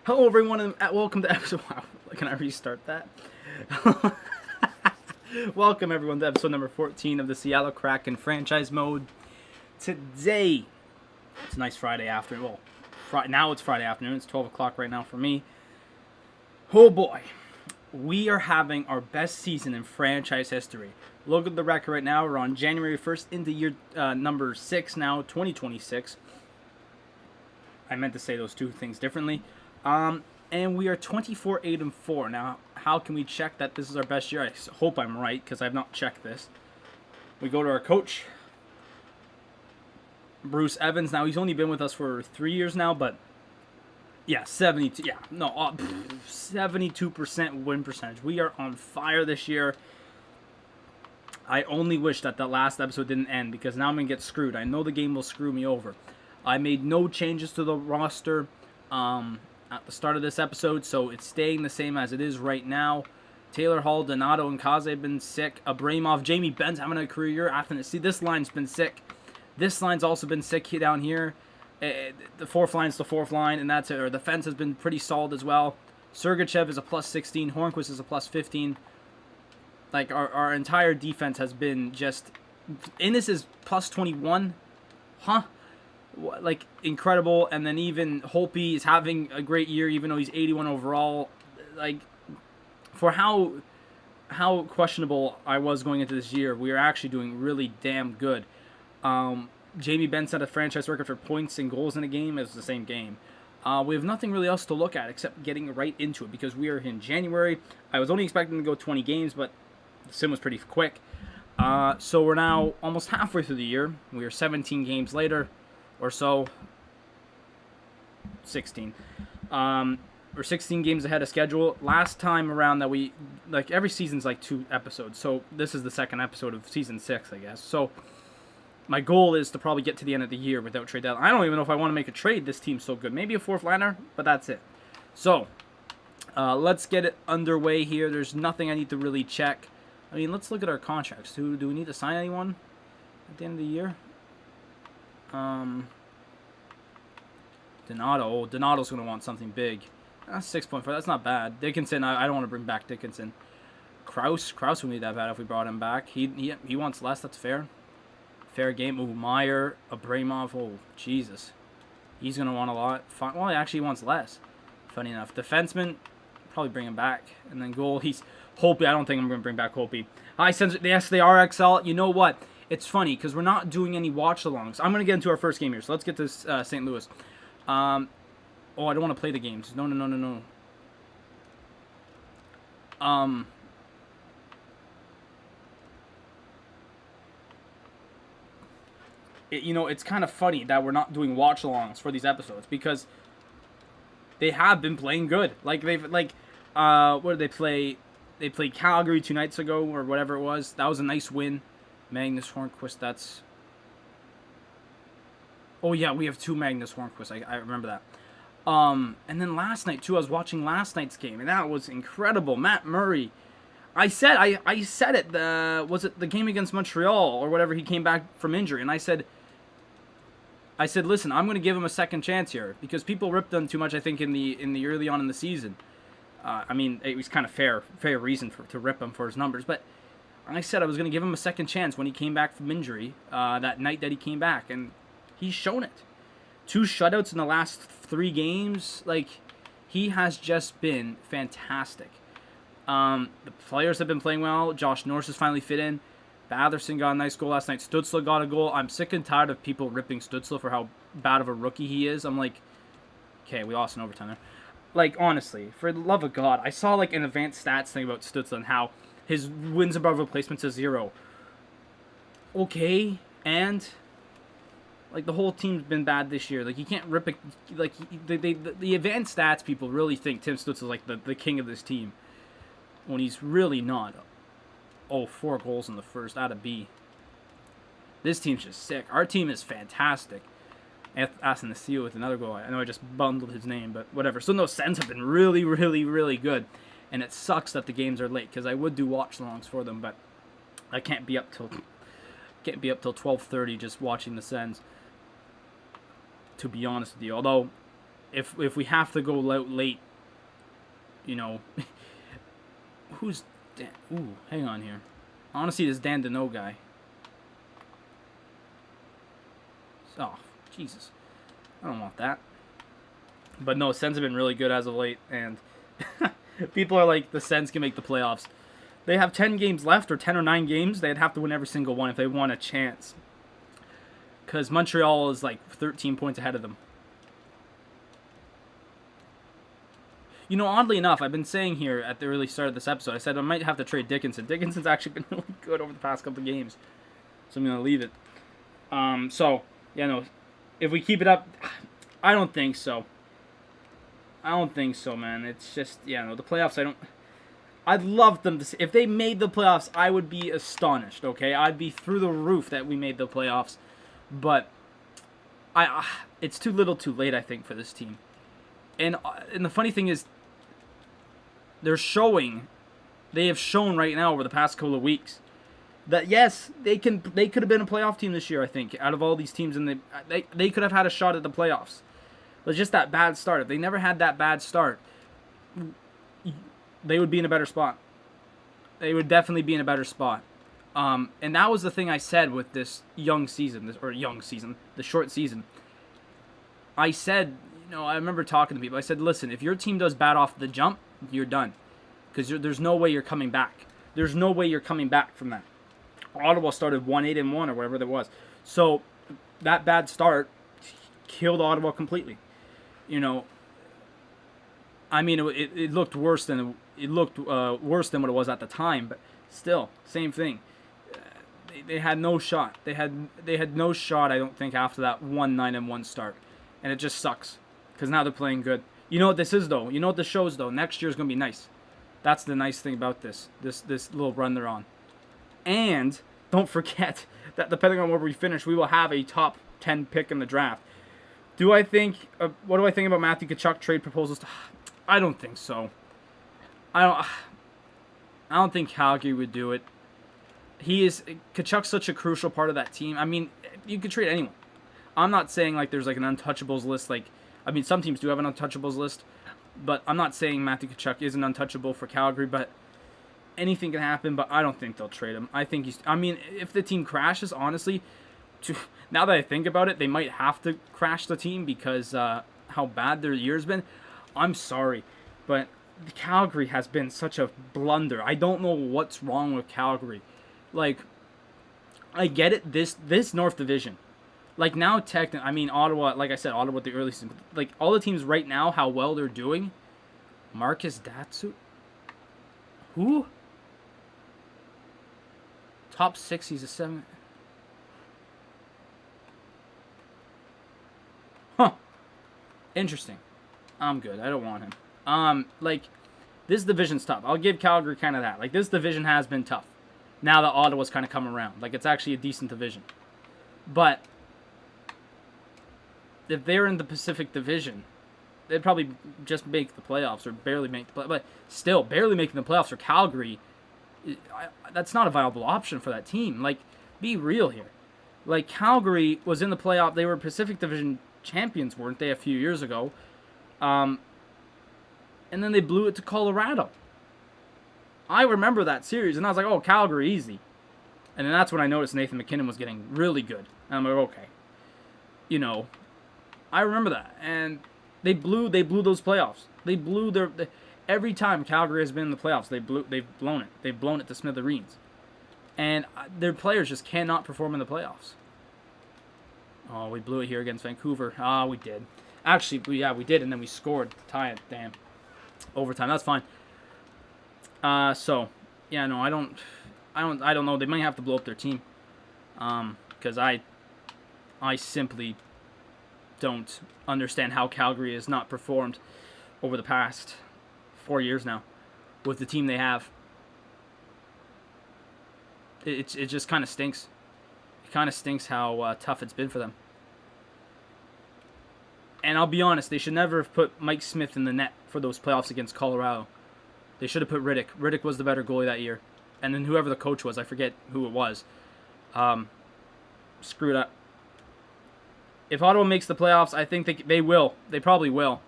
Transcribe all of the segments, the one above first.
Hello, everyone, and welcome to episode. Wow, can I restart that? Welcome, everyone, to episode number 14 of the Seattle Kraken franchise mode. Today, it's a nice Friday afternoon. Well, now it's Friday afternoon. It's 12 o'clock right now for me. Oh boy, we are having our best season in franchise history. Look at the record right now. We're on January 1st into year number 6 now, 2026. I meant to say those two things differently. And we are 24-8-4. Now, how can we check that this is our best year? I hope I'm right, because I have not checked this. We go to our coach, Bruce Evans. Now, he's only been with us for 3 years now, but yeah, 72% win percentage. We are on fire this year. I only wish that last episode didn't end, because now I'm going to get screwed. I know the game will screw me over. I made no changes to the roster at the start of this episode, so it's staying the same as it is right now. Taylor Hall, Donato, and Kaze have been sick. Abramov, Jamie Benn's having a career year. See, this line's been sick. This line's also been sick down here. The fourth line's the fourth line, and that's it. Our defense has been pretty solid as well. Sergachev is a plus 16. Hornquist is a plus 15. Like, our entire defense has been just... Innes is plus 21. Huh? Like, incredible. And then even Holpe is having a great year, even though he's 81 overall. Like, for how questionable I was going into this year, we are actually doing really damn good. Jamie Benn set a franchise record for points and goals in a game. It's the same game. We have nothing really else to look at except getting right into it, because we are in January. I was only expecting to go 20 games, but the sim was pretty quick. So we're now almost halfway through the year. We are 17 games later, or so. 16. We're 16 games ahead of schedule. Last time around that we, like, every season's like 2 episodes, so this is the second episode of season 6, I guess. So my goal is to probably get to the end of the year without trade deadline. I don't even know if I want to make a trade. This team's so good. Maybe a fourth liner, but that's it. So let's get it underway here. There's nothing I need to really check. I mean, let's look at our contracts. Do we need to sign anyone at the end of the year? Donato. Oh, Donato's going to want something big. That's 6.4. That's not bad. Dickinson, I don't want to bring back Dickinson. Kraus would need that bad if we brought him back. He wants less. That's fair. Fair game. Ooh, Meyer, Abramov. Oh, Jesus. He's going to want a lot. Well, he actually wants less. Funny enough. Defenseman, probably bring him back. And then goal, he's Holpe. I don't think I'm going to bring back Holpe. Yes, they are XL. You know what? It's funny because we're not doing any watch-alongs. I'm going to get into our first game here. So let's get to St. Louis. Oh, I don't want to play the games. No. It's kind of funny that we're not doing watch-alongs for these episodes, because they have been playing good. Like, what did they play? They played Calgary 2 nights ago, or whatever it was. That was a nice win. Magnus Hornquist, that's... Oh, yeah, we have 2 Magnus Hornquist. I remember that. And then last night, too, I was watching last night's game, and that was incredible. Matt Murray. I said it. Was it the game against Montreal or whatever? He came back from injury, and I said, listen, I'm going to give him a second chance here, because people ripped him too much, I think, in the early on in the season. I mean, it was kind of fair reason to rip him for his numbers, but I said I was going to give him a second chance when he came back from injury that night that he came back, and he's shown it. 2 shutouts in the last 3 games. Like, he has just been fantastic. The players have been playing well. Josh Norris has finally fit in. Batherson got a nice goal last night. Stützle got a goal. I'm sick and tired of people ripping Stützle for how bad of a rookie he is. I'm like, okay, we lost in overtime there. Like, honestly, for the love of God, I saw, like, an advanced stats thing about Stützle and how his wins above replacements is 0. Okay, and... Like, the whole team's been bad this year. Like, you can't rip it. Like, the advanced stats people really think Tim Stützle is, like, the king of this team, when he's really not. Oh, 4 goals in the first out of B. This team's just sick. Our team is fantastic. Asking the seal with another goal. I know I just bundled his name, but whatever. So, no, Sens have been really, really, really good. And it sucks that the games are late, because I would do watch-alongs for them, but I can't be up till 12:30 just watching the Sens. To be honest with you, although if we have to go out late, you know, who's Dan? Ooh, hang on here. I want to see this Dan Deneau guy. Oh, Jesus. I don't want that. But no, Sens have been really good as of late, and people are like, the Sens can make the playoffs. They have 10 games left, or 10 or 9 games. They'd have to win every single one if they want a chance. Because Montreal is like 13 points ahead of them. You know, oddly enough, I've been saying here at the early start of this episode, I said I might have to trade Dickinson. Dickinson's actually been really good over the past couple of games. So I'm going to leave it. Yeah, no, if we keep it up, I don't think so. I don't think so, man. It's just, yeah, no, the playoffs, I'd love them to, if they made the playoffs, I would be astonished, okay? I'd be through the roof that we made the playoffs. But it's too little too late, I think, for this team. And the funny thing is, they have shown right now over the past couple of weeks that yes, they could have been a playoff team this year. I think out of all these teams, and they could have had a shot at the playoffs. But just that bad start. If they never had that bad start, they would be in a better spot. They would definitely be in a better spot. And that was the thing I said with this the short season. I said, I remember talking to people. I said, listen, if your team does bad off the jump, you're done. Because there's no way you're coming back. There's no way you're coming back from that. Ottawa started 1-8-1 or whatever that was. So that bad start killed Ottawa completely. I mean, it looked worse than worse than what it was at the time, but still, same thing. They had no shot. They had no shot, I don't think, after that 1-9-1 start, and it just sucks because now they're playing good. You know what this is though? You know what this shows though? Next year's gonna be nice. That's the nice thing about this little run they're on. And don't forget that depending on where we finish, we will have a top 10 pick in the draft. What do I think about Matthew Tkachuk trade proposals? I don't think so. I don't think Calgary would do it. Tkachuk's such a crucial part of that team. I mean, you could trade anyone. I'm not saying like there's like an untouchables list. Some teams do have an untouchables list, but I'm not saying Matthew Tkachuk is an untouchable for Calgary. But anything can happen. But I don't think they'll trade him. I think if the team crashes, honestly, now that I think about it, they might have to crash the team because how bad their year's been. I'm sorry, but Calgary has been such a blunder. I don't know what's wrong with Calgary. Like, I get it. This North Division, like now, Ottawa. Like I said, Ottawa with the early season. Like all the teams right now, how well they're doing. Marcus Datsu. Who? Top 6. He's a 7. Huh. Interesting. I'm good. I don't want him. This division's tough. I'll give Calgary kind of that. Like, this division has been tough. Now that Ottawa's kind of come around. Like, it's actually a decent division. But if they're in the Pacific Division, they'd probably just make the playoffs or barely make the playoffs. But still, barely making the playoffs for Calgary, that's not a viable option for that team. Like, be real here. Like, Calgary was in the playoff. They were Pacific Division champions, weren't they, a few years ago? And then they blew it to Colorado. I remember that series, and I was like, oh, Calgary, easy. And then that's when I noticed Nathan MacKinnon was getting really good. And I'm like, okay. I remember that. And they blew those playoffs. They blew every time Calgary has been in the playoffs, they've blown it. They've blown it to smithereens. And their players just cannot perform in the playoffs. Oh, we blew it here against Vancouver. We did. Actually, we did, and then we scored to tie it. Damn. Overtime. That's fine. I don't know. They might have to blow up their team. Because I simply don't understand how Calgary has not performed over the past 4 years now with the team they have. It just kind of stinks. It kind of stinks how tough it's been for them. And I'll be honest, they should never have put Mike Smith in the net for those playoffs against Colorado. They should have put Riddick. Riddick was the better goalie that year. And then whoever the coach was, I forget who it was, screwed up. If Ottawa makes the playoffs, I think they will. They probably will.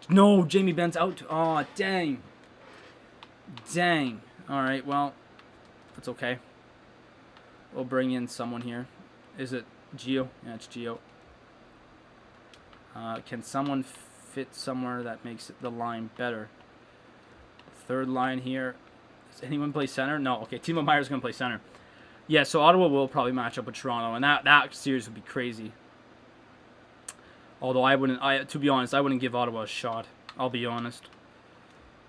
No, Jamie Benn's out. Oh, dang. Dang. All right, well, that's okay. We'll bring in someone here. Is it Gio? Yeah, it's Gio. Can someone fit somewhere that makes the line better? Third line here. Does anyone play center? No. Okay, Timo Meier's going to play center. Yeah, so Ottawa will probably match up with Toronto, and that series would be crazy. Although to be honest, I wouldn't give Ottawa a shot. I'll be honest.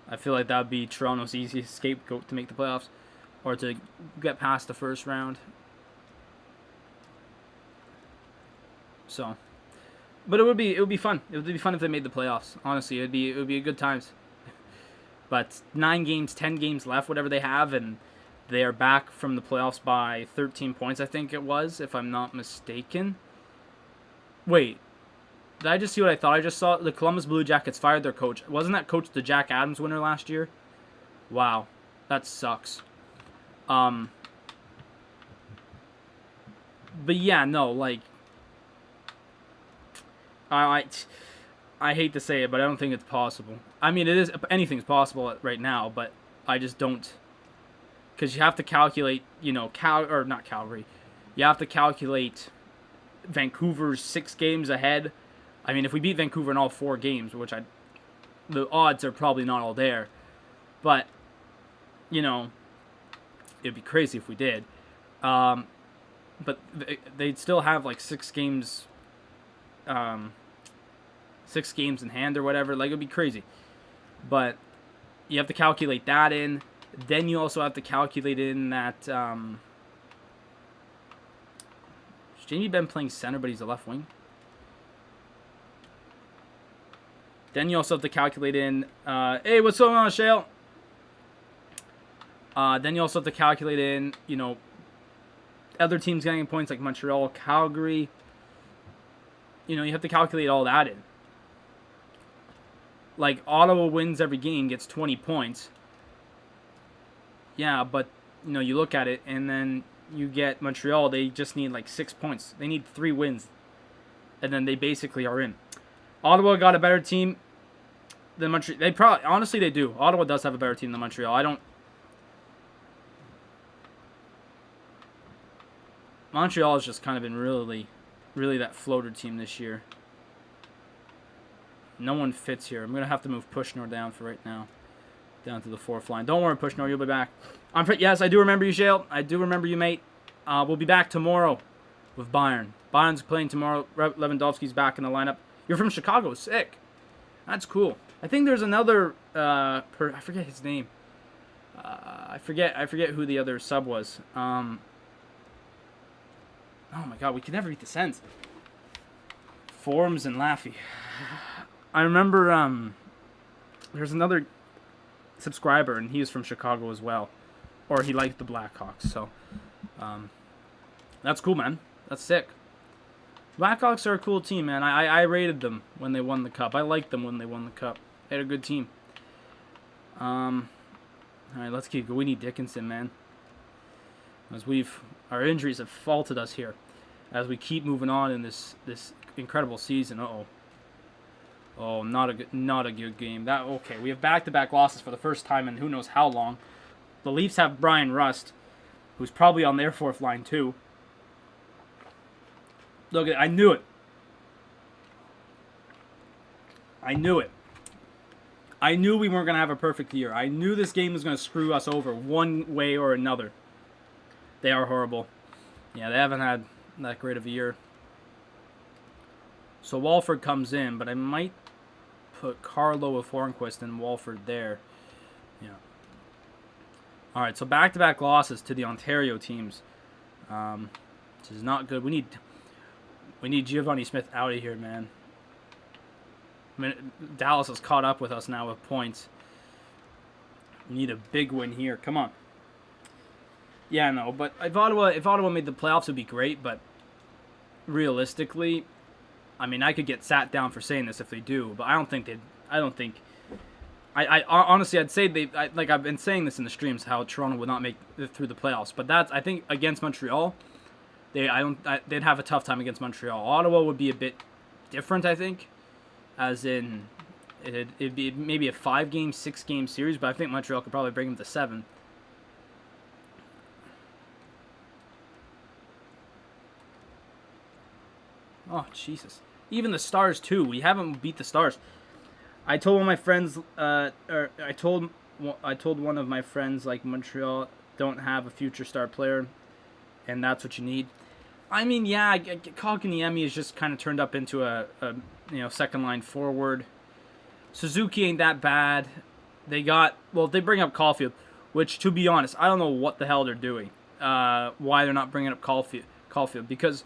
I feel like that would be Toronto's easiest scapegoat to make the playoffs, or to get past the first round. So, but it would be fun. It would be fun if they made the playoffs. Honestly, it would be a good times. But 9 games, 10 games left, whatever they have, and they are back from the playoffs by 13 points, I think it was, if I'm not mistaken. Wait, did I just see what I thought I just saw? The Columbus Blue Jackets fired their coach. Wasn't that coach the Jack Adams winner last year? Wow, that sucks. But yeah, no, like, I hate to say it, but I don't think it's possible. I mean, it is. Anything's possible right now, but I just don't. Because you have to calculate, not Calgary. You have to calculate Vancouver's 6 games ahead. I mean, if we beat Vancouver in all 4 games, which the odds are probably not all there, but it'd be crazy if we did. But they'd still have like 6 games. 6 games in hand or whatever. Like, it'd be crazy. But you have to calculate that in. Then you also have to calculate in that is Jamie Benn playing center, but he's a left wing. Then you also have to calculate in hey, what's going on, Shale? Then you also have to calculate in, other teams getting points like Montreal, Calgary. You have to calculate all that in. Like, Ottawa wins every game, gets 20 points. Yeah, but, you look at it, and then you get Montreal, they just need, like, 6 points. They need 3 wins. And then they basically are in. Ottawa got a better team than Montreal. Honestly, they do. Ottawa does have a better team than Montreal. Montreal has just kind of been really that floater team this year. No one fits here. I'm going to have to move Pushnor down for right now. Down to the 4th line. Don't worry, Pushnor. You'll be back. Yes, I do remember you, Shale. I do remember you, mate. We'll be back tomorrow with Bayern. Bayern's playing tomorrow. Lewandowski's back in the lineup. You're from Chicago. Sick. That's cool. I think there's another... I forget his name. I forget who the other sub was. Oh my god, we can never beat the Sens. Forms and Laffy. I remember there's another subscriber, and he was from Chicago as well. Or he liked the Blackhawks, so that's cool, man. That's sick. Blackhawks are a cool team, man. I rated them when they won the Cup. I liked them when they won the Cup. They had a good team. Alright, let's keep going. We need Dickinson, man. As our injuries have faulted us here. As we keep moving on in this incredible season. Oh, not a good game. Okay, we have back-to-back losses for the first time in who knows how long. The Leafs have Brian Rust, who's probably on their 4th line too. Look, I knew it. I knew we weren't going to have a perfect year. I knew this game was going to screw us over one way or another. They are horrible. Yeah, they haven't had that great of a year. So Walford comes in, but I might put Carlo with Hornquist and Walford there. Yeah. All right, so back-to-back losses to the Ontario teams, which is not good. We need Giovanni Smith out of here, man. I mean, Dallas has caught up with us now with points. We need a big win here. Come on. Yeah, no, but if Ottawa made the playoffs, it would be great, but realistically, I mean, I could get sat down for saying this if they do, but I honestly, I'd say I've been saying this in the streams, how Toronto would not make it through the playoffs, but I think against Montreal, they'd have a tough time against Montreal. Ottawa would be a bit different, I think, as in it'd be maybe a 5-game, 6-game series, but I think Montreal could probably bring them to 7. Oh, Jesus. Even the Stars, too. We haven't beat the Stars. I told one of my friends, I told one of my friends, like, Montreal don't have a future star player, and that's what you need. I mean, yeah, Kotkaniemi is just kind of turned up into a second line forward. Suzuki ain't that bad. They bring up Caulfield, which, to be honest, I don't know what the hell they're doing. Why they're not bringing up Caulfield, because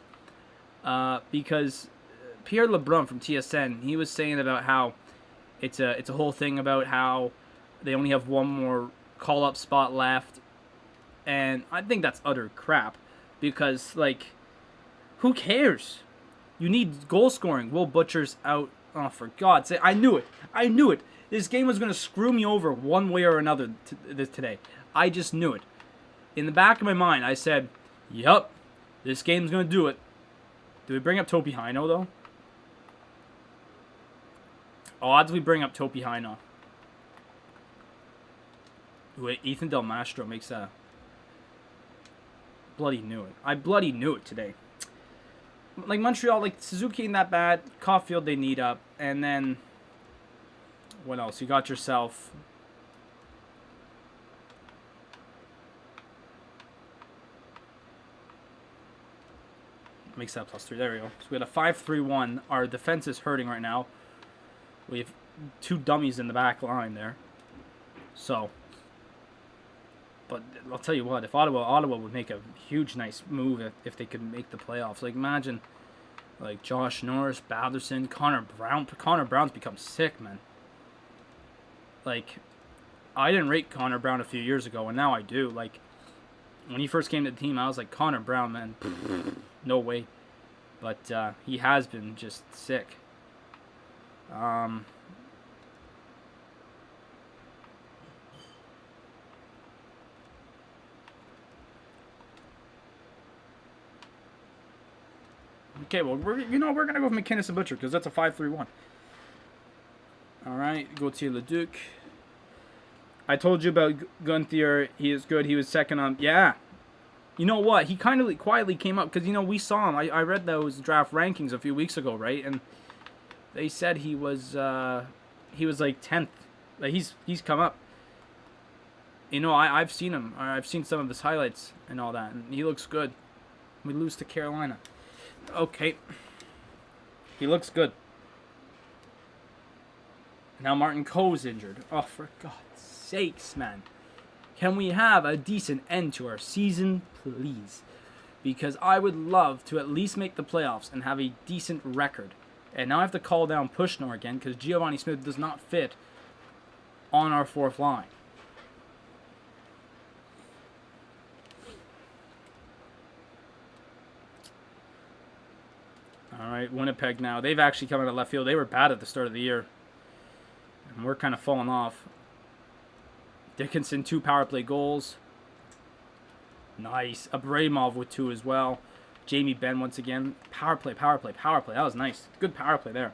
Pierre LeBrun from TSN, he was saying about how it's a whole thing about how they only have one more call-up spot left, and I think that's utter crap, because, like, who cares? You need goal scoring. Will Butcher's out. Oh, for God's sake. I knew it. This game was going to screw me over one way or another today. I just knew it. In the back of my mind, I said, yup, this game's going to do it. Do we bring up Topi Heino, though? Odds we bring up Topi Heino. Wait, Ethan Del Mastro makes a... Bloody knew it. I bloody knew it today. Like, Montreal, like, Suzuki ain't that bad. Caulfield, they need up. And then... What else? You got yourself... Makes that +3. There we go. So we got a 5-3-1. Our defense is hurting right now. We have 2 dummies in the back line there. So... But I'll tell you what, if Ottawa would make a huge, nice move if they could make the playoffs. Like, imagine, like, Josh Norris, Batherson, Connor Brown. Connor Brown's become sick, man. Like, I didn't rate Connor Brown a few years ago, and now I do. Like, when he first came to the team, I was like, Connor Brown, man, no way. But he has been just sick. Okay, well, we're going to go with McKinnis and Butcher because that's a 5-3-1. All right, Gauthier Leduc. I told you about Gunther. He is good. He was second on... Yeah. You know what? He kind of quietly came up because, we saw him. I read those draft rankings a few weeks ago, right? And they said he was like 10th. Like, he's come up. I've seen him. I've seen some of his highlights and all that, and he looks good. We lose to Carolina. Okay. He looks good. Now Martin Coe's injured. Oh, for God's sakes, man. Can we have a decent end to our season, please? Because I would love to at least make the playoffs and have a decent record. And now I have to call down Pushnor again because Giovanni Smith does not fit on our 4th line. All right, Winnipeg now. They've actually come out of left field. They were bad at the start of the year. And we're kind of falling off. Dickinson, 2 power play goals. Nice. Abramov with 2 as well. Jamie Benn once again. Power play. That was nice. Good power play there.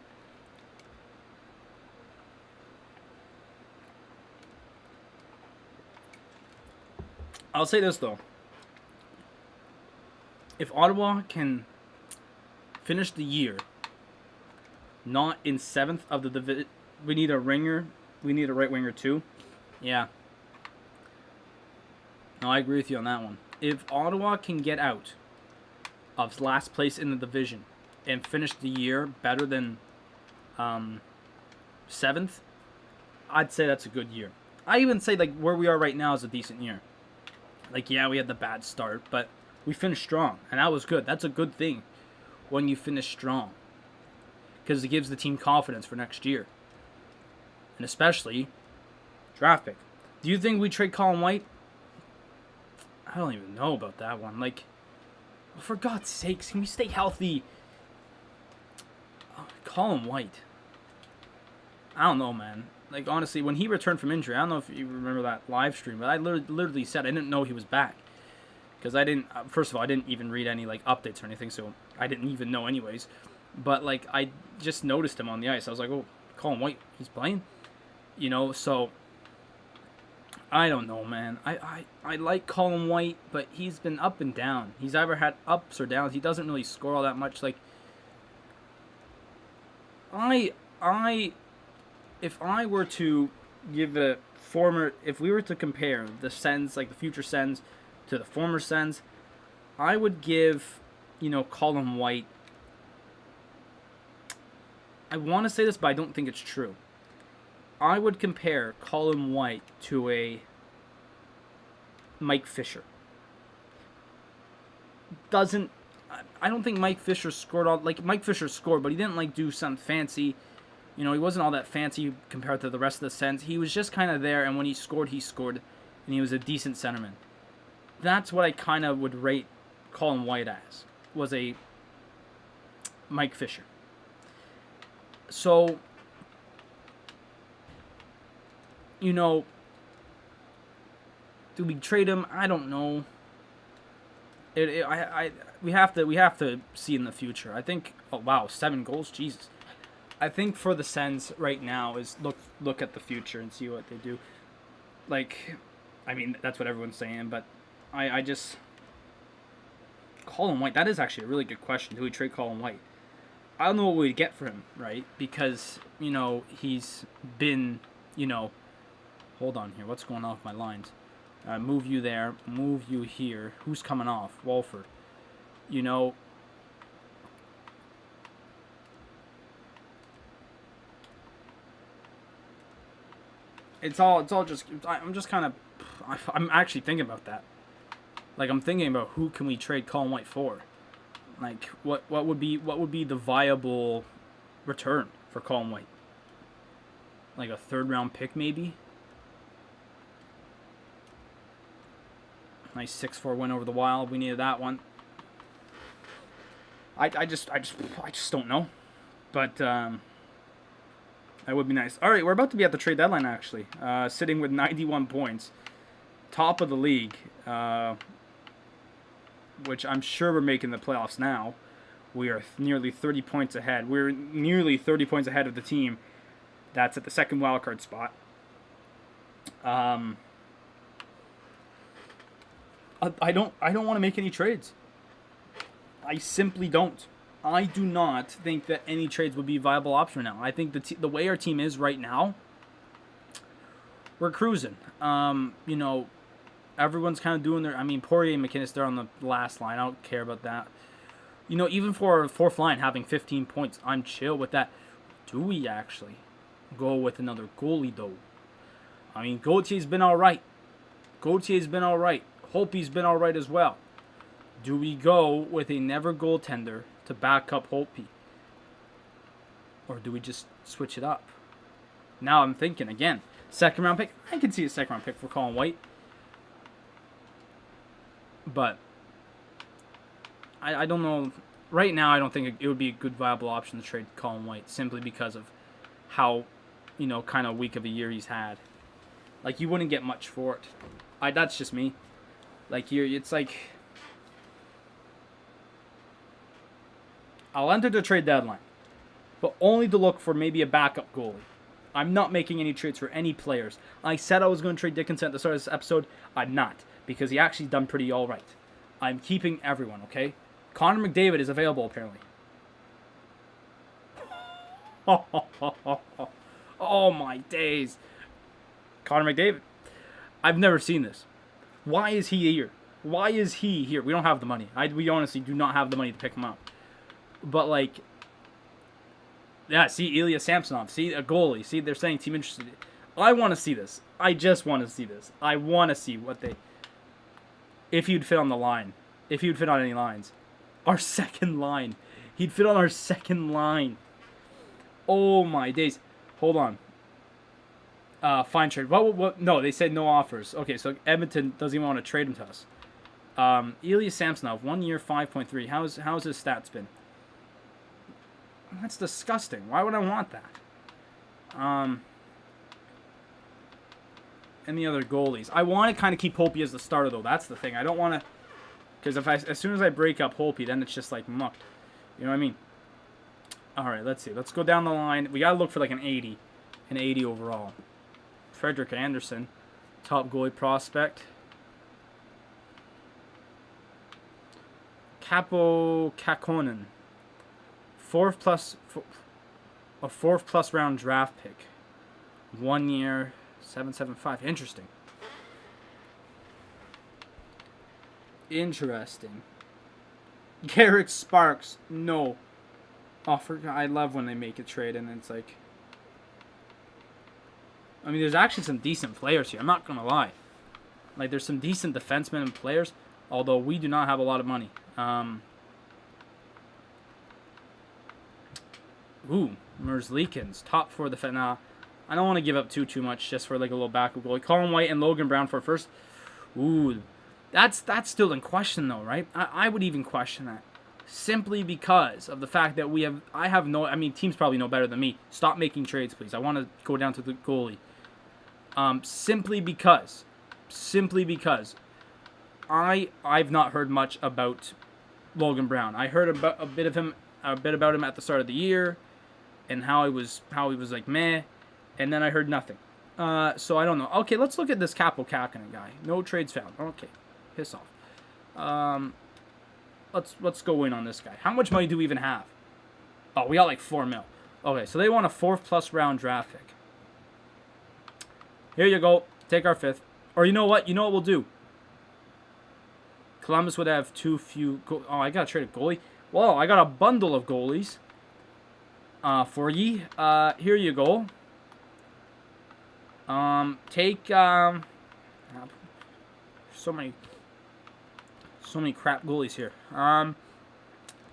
I'll say this, though. If Ottawa can finish the year not in 7th of the division, we need a ringer. We need a right winger, too. Yeah. No, I agree with you on that one. If Ottawa can get out of last place in the division and finish the year better than 7th, I'd say that's a good year. I even say, like, where we are right now is a decent year. Like, yeah, we had the bad start, but we finished strong, and that was good. That's a good thing when you finish strong because it gives the team confidence for next year. And especially draft pick. Do you think we trade Colin White? I don't even know about that one. Like, for God's sakes, can we stay healthy? Oh, Colin White. I don't know, man. Like, honestly, when he returned from injury, I don't know if you remember that live stream, but I literally said I didn't know he was back. because I didn't. First of all, I didn't even read any like updates or anything, so I didn't even know anyways. But like I just noticed him on the ice. I was like, oh, Colin White, he's playing. So I don't know, man. I like Colin White, but he's been up and down. He's either had ups or downs. He doesn't really score all that much. Like if I were to give if we were to compare the Sens, like the future Sens, to the former Sens, I would give, Colin White. I want to say this, but I don't think it's true. I would compare Colin White to a Mike Fisher. I don't think Mike Fisher scored all, like Mike Fisher scored, but he didn't like do something fancy. He wasn't all that fancy compared to the rest of the Sens. He was just kind of there, and when he scored, and he was a decent centerman. That's what I kind of would rate Colin White as, was a Mike Fisher. So, do we trade him? I don't know. We have to see in the future. I think. Oh wow, 7 goals, Jesus. I think for the Sens right now is look at the future and see what they do. Like, I mean that's what everyone's saying, but I just Colin White. That is actually a really good question. Do we trade Colin White? I don't know what we'd get for him, right? Because he's been Hold on here. What's going on with my lines? Move you there. Move you here. Who's coming off? Walford. It's all just. I'm just kind of. I'm actually thinking about that. Like I'm thinking about who can we trade Colin White for? Like what would be the viable return for Colin White? Like a 3rd round pick maybe. Nice 6-4 win over the Wild. We needed that one. I just don't know, but that would be nice. All right, we're about to be at the trade deadline actually. Sitting with 91 points, top of the league, which I'm sure we're making the playoffs now. We are nearly 30 points ahead. We're nearly 30 points ahead of the team that's at the second wildcard spot. I don't want to make any trades. I simply don't. I do not think that any trades would be a viable option now. I think the way our team is right now, we're cruising. Everyone's kind of doing their. I mean, Poirier and McKinnis, they're on the last line. I don't care about that. Even for a 4th line having 15 points, I'm chill with that. Do we actually go with another goalie though? I mean, Gautier's been all right. Holtby's been all right as well. Do we go with a never goaltender to back up Holtby? Or do we just switch it up? Now I'm thinking again. 2nd round pick. I can see a 2nd round pick for Colin White. But I don't know. Right now, I don't think it would be a good viable option to trade Colin White simply because of how, kind of weak of a year he's had. Like, you wouldn't get much for it. That's just me. Like, it's like... I'll enter the trade deadline, but only to look for maybe a backup goalie. I'm not making any trades for any players. I said I was going to trade Dickinson at the start of this episode. I'm not, because he actually done pretty all right. I'm keeping everyone, okay? Connor McDavid is available, apparently. Oh, my days. Connor McDavid. I've never seen this. Why is he here? We don't have the money. We honestly do not have the money to pick him up. But, like, yeah, see, Ilya Samsonov. See, a goalie. See, they're saying team interested. I want to see this. I just want to see this. I want to see what they... If he'd fit on the line. If he'd fit on any lines. Our 2nd line. He'd fit on our 2nd line. Oh, my days. Hold on. Fine trade. What? No, they said no offers. Okay, so Edmonton doesn't even want to trade him to us. Ilya Samsonov, 1 year, 5.3. How's his stats been? That's disgusting. Why would I want that? Any other goalies? I want to kind of keep Holtby as the starter, though. That's the thing. I don't want to... Because as soon as I break up Holpe, then it's just like mucked. You know what I mean? All right, let's see. Let's go down the line. We got to look for like an 80. An 80 overall. Frederick Anderson, top goalie prospect. Capo Kakkonen, a fourth plus round draft pick. 1 year, 775. Interesting. Interesting. Garrett Sparks, no. Oh, I love when they make a trade and it's like, I mean, there's actually some decent players here. I'm not gonna lie. Like, there's some decent defensemen and players, although we do not have a lot of money. Merzlikins, top 4 defense. Nah, I don't want to give up too much just for like a little backup goalie. Colin White and Logan Brown for first. Ooh, that's still in question though, right? I would even question that, simply because of the fact that I mean, teams probably know better than me. Stop making trades, please. I want to go down to the goalie. Simply because I've not heard much about Logan Brown. I heard a bit about him at the start of the year, and how he was like meh, and then I heard nothing. So I don't know. Okay, let's look at this Capo Kakkonen guy. No trades found. Okay, piss off. Let's go in on this guy. How much money do we even have? Oh, we got like 4 mil. Okay, so they want a 4th plus round draft pick. Here you go. Take our 5th. Or you know what? You know what we'll do? Columbus would have too few. Oh, I gotta trade a goalie. Whoa, I got a bundle of goalies. For ye. Here you go. Take so many crap goalies here.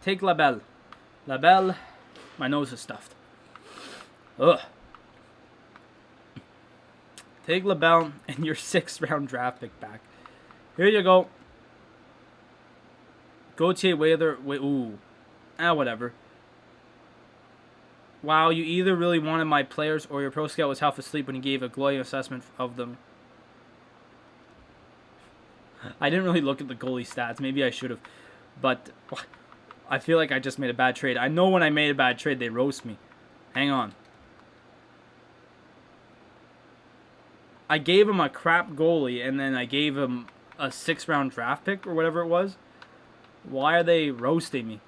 Take Labelle. Labelle. My nose is stuffed. Ugh. Take Labelle and your 6th round draft pick back. Here you go. Gauthier Whether. Ooh. Whatever. Wow, you either really wanted my players or your pro scout was half asleep when he gave a glowing assessment of them. I didn't really look at the goalie stats. Maybe I should have. But I feel like I just made a bad trade. I know when I made a bad trade, they roast me. Hang on. I gave him a crap goalie, and then I gave him a 6th round draft pick or whatever it was. Why are they roasting me?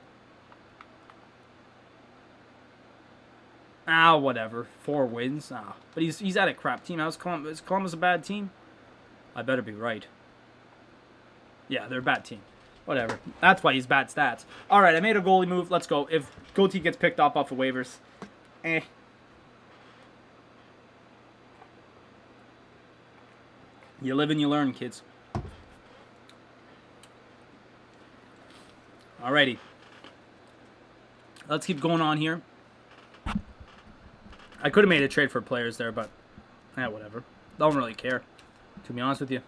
Whatever. 4 wins. But he's at a crap team. Is Columbus a bad team? I better be right. Yeah, they're a bad team. Whatever. That's why he's bad stats. All right, I made a goalie move. Let's go. If Goatee gets picked up off the waivers, You live and you learn, kids. Alrighty. Let's keep going on here. I could have made a trade for players there, but whatever. Don't really care, to be honest with you.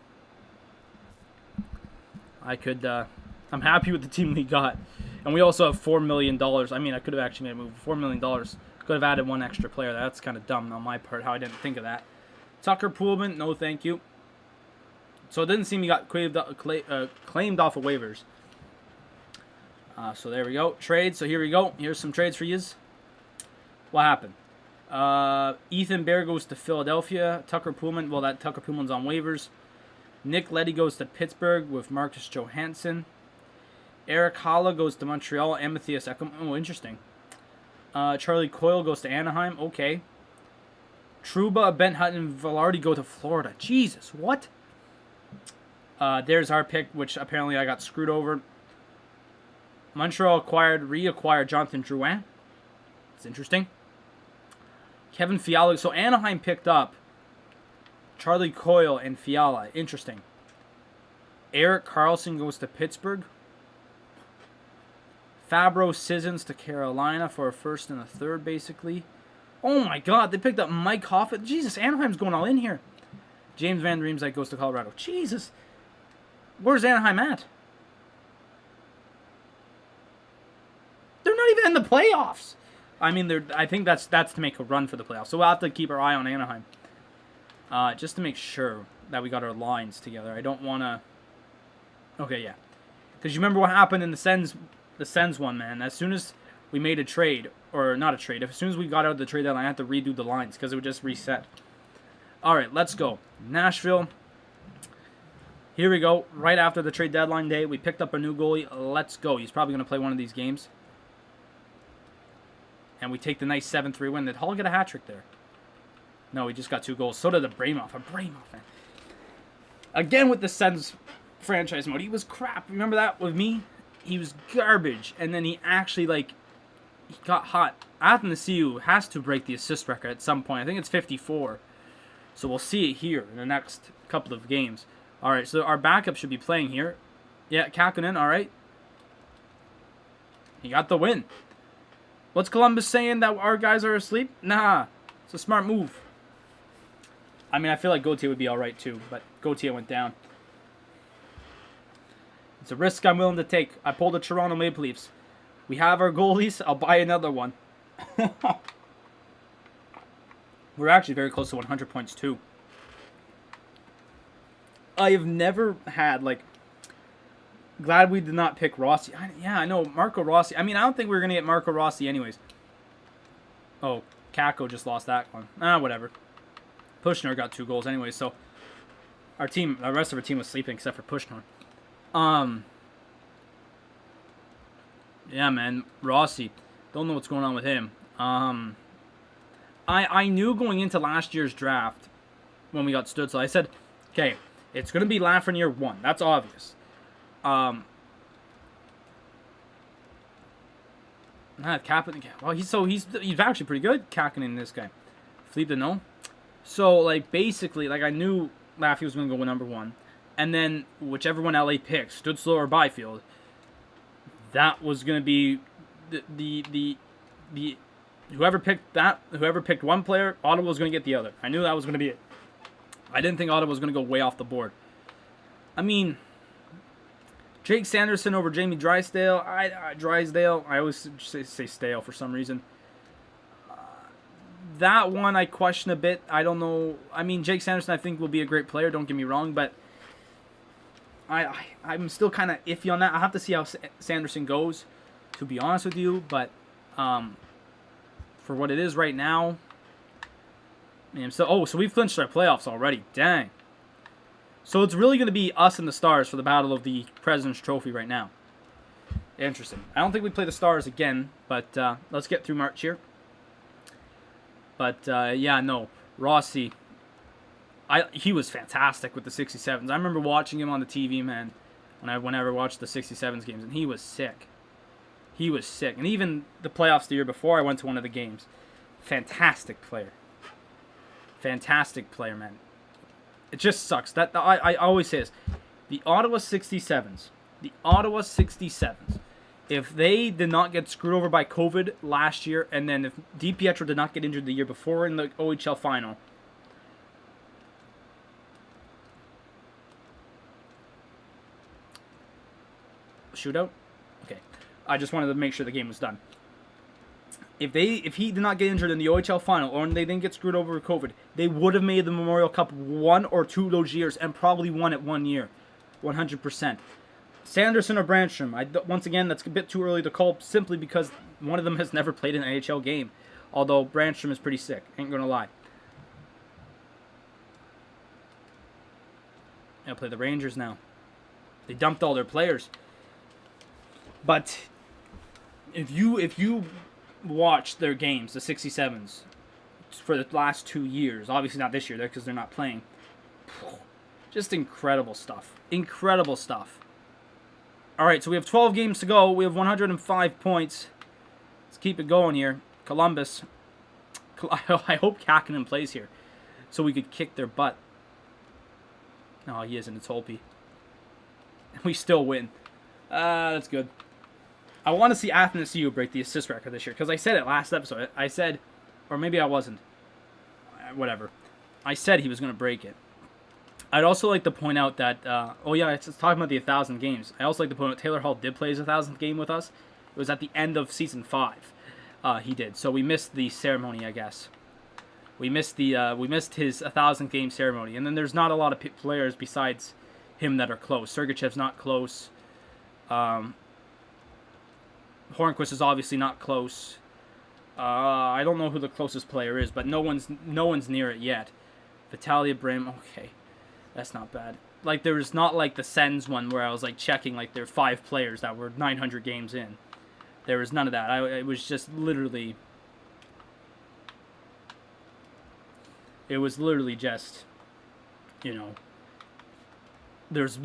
I'm happy with the team we got. And we also have $4 million. I mean, I could have actually made a move. $4 million. Could have added 1 extra player. That's kind of dumb on my part, how I didn't think of that. Tucker Poolman, no thank you. So it didn't seem he got claimed off of waivers. So there we go. Trades. So here we go. Here's some trades for yous. What happened? Ethan Bear goes to Philadelphia. Tucker Poolman. Well, that Tucker Poolman's on waivers. Nick Leddy goes to Pittsburgh with Marcus Johansson. Eric Holla goes to Montreal. And Matthias Ekholm. Oh, interesting. Charlie Coyle goes to Anaheim. Okay. Trouba, Ben Hutton, and Velarde go to Florida. Jesus, what? There's our pick, which apparently I got screwed over. Montreal reacquired Jonathan Drouin. It's interesting. Kevin Fiala. So Anaheim picked up Charlie Coyle and Fiala. Interesting. Eric Carlson goes to Pittsburgh. Fabro Sissons to Carolina for a 1st and a 3rd, basically. Oh my God, they picked up Mike Hoffman. Jesus, Anaheim's going all in here. James Van Riemsdyk goes to Colorado. Jesus. Where's Anaheim at? They're not even in the playoffs. I mean, I think that's to make a run for the playoffs. So we'll have to keep our eye on Anaheim. Just to make sure that we got our lines together. I don't want to... Okay, yeah. Because you remember what happened in the Sens one, man. As soon as we made a trade, or not a trade, as soon as we got out of the trade deadline, I had to redo the lines because it would just reset. All right, let's go. Nashville. Here we go. Right after the trade deadline day, we picked up a new goalie. Let's go. He's probably going to play one of these games. And we take the nice 7-3 win. Did Hall get a hat trick there? No, he just got 2 goals. So did Abramov. Abramov, man. Again with the Sens franchise mode. He was crap. Remember that with me? He was garbage. And then he actually, like, he got hot. Athanasiou has to break the assist record at some point. I think it's 54. So we'll see it here in the next couple of games. All right, so our backup should be playing here. Yeah, Kraken, all right. He got the win. What's Columbus saying, that our guys are asleep? Nah, it's a smart move. I mean, I feel like Gauthier would be all right too, but Gauthier went down. It's a risk I'm willing to take. I pulled the Toronto Maple Leafs. We have our goalies. I'll buy another one. We're actually very close to 100 points too. I have never had, like, glad we did not pick Rossi. Yeah, I know, Marco Rossi. I mean, I don't think we were going to get Marco Rossi anyways. Oh, Kako just lost that one. Whatever. Pushner got 2 goals anyway, so our team, the rest of our team was sleeping except for Pushner. Yeah, man, Rossi. Don't know what's going on with him. I knew going into last year's draft when we got Stützle, I said, okay, it's going to be Lafreniere 1. That's obvious. Kapanen. Well, he's actually pretty good. Kakinen, this guy. Philippe Deneau. So, like, basically, like, I knew Laffy was going to go number 1. And then, whichever one LA picks, Stützle or Byfield, that was going to be the whoever picked one player, Ottawa was going to get the other. I knew that was going to be it. I didn't think Ottawa was going to go way off the board. I mean, Jake Sanderson over Jamie Drysdale. Drysdale. I always say Stale for some reason. That one I question a bit. I don't know. I mean, Jake Sanderson I think will be a great player. Don't get me wrong, but I'm still kind of iffy on that. I'll have to see how Sanderson goes, to be honest with you. But for what it is right now, man. So we clinched our playoffs already. Dang. So it's really going to be us and the Stars for the battle of the President's Trophy right now. Interesting. I don't think we play the Stars again, but let's get through March here. But yeah, no, Rossi. He was fantastic with the 67s. I remember watching him on the TV, man, whenever I watched the 67s games, and he was sick. He was sick. And even the playoffs the year before, I went to one of the games. Fantastic player. Fantastic player, man. It just sucks. I always say this. The Ottawa 67s, if they did not get screwed over by COVID last year, and then if DiPietro did not get injured the year before in the OHL final, shootout? Okay. I just wanted to make sure the game was done. If he did not get injured in the OHL final, or they didn't get screwed over with COVID, they would have made the Memorial Cup 1 or 2 of those years, and probably won it 1 year, 100%. Sanderson or Brandstrom, once again, that's a bit too early to call, simply because one of them has never played an NHL game. Although Brandstrom is pretty sick, ain't gonna lie. I'll play the Rangers now. They dumped all their players. But if you watch their games, the 67s, for the last 2 years, obviously not this year because they're not playing, just incredible stuff. Incredible stuff. All right, so we have 12 games to go. We have 105 points. Let's keep it going here. Columbus. I hope Kakinen plays here so we could kick their butt. No, he isn't. It's Holtby. We still win. That's good. I want to see Athanasiou break the assist record this year, because I said it last episode. I said, or maybe I wasn't. Whatever. I said he was going to break it. I'd also like to point out that, it's talking about the 1,000 games. I also like to point out Taylor Hall did play his 1,000th game with us. It was at the end of Season 5. He did. So we missed the ceremony, I guess. We missed his 1,000th game ceremony. And then there's not a lot of players besides him that are close. Sergachev's not close. Hornquist is obviously not close. I don't know who the closest player is, but no one's near it yet. Vitaly Brim, okay, that's not bad. Like, there's not like the Sens one where I was like checking like there are 5 players that were 900 games in. There was none of that. It was just literally. It was literally just, you know. There's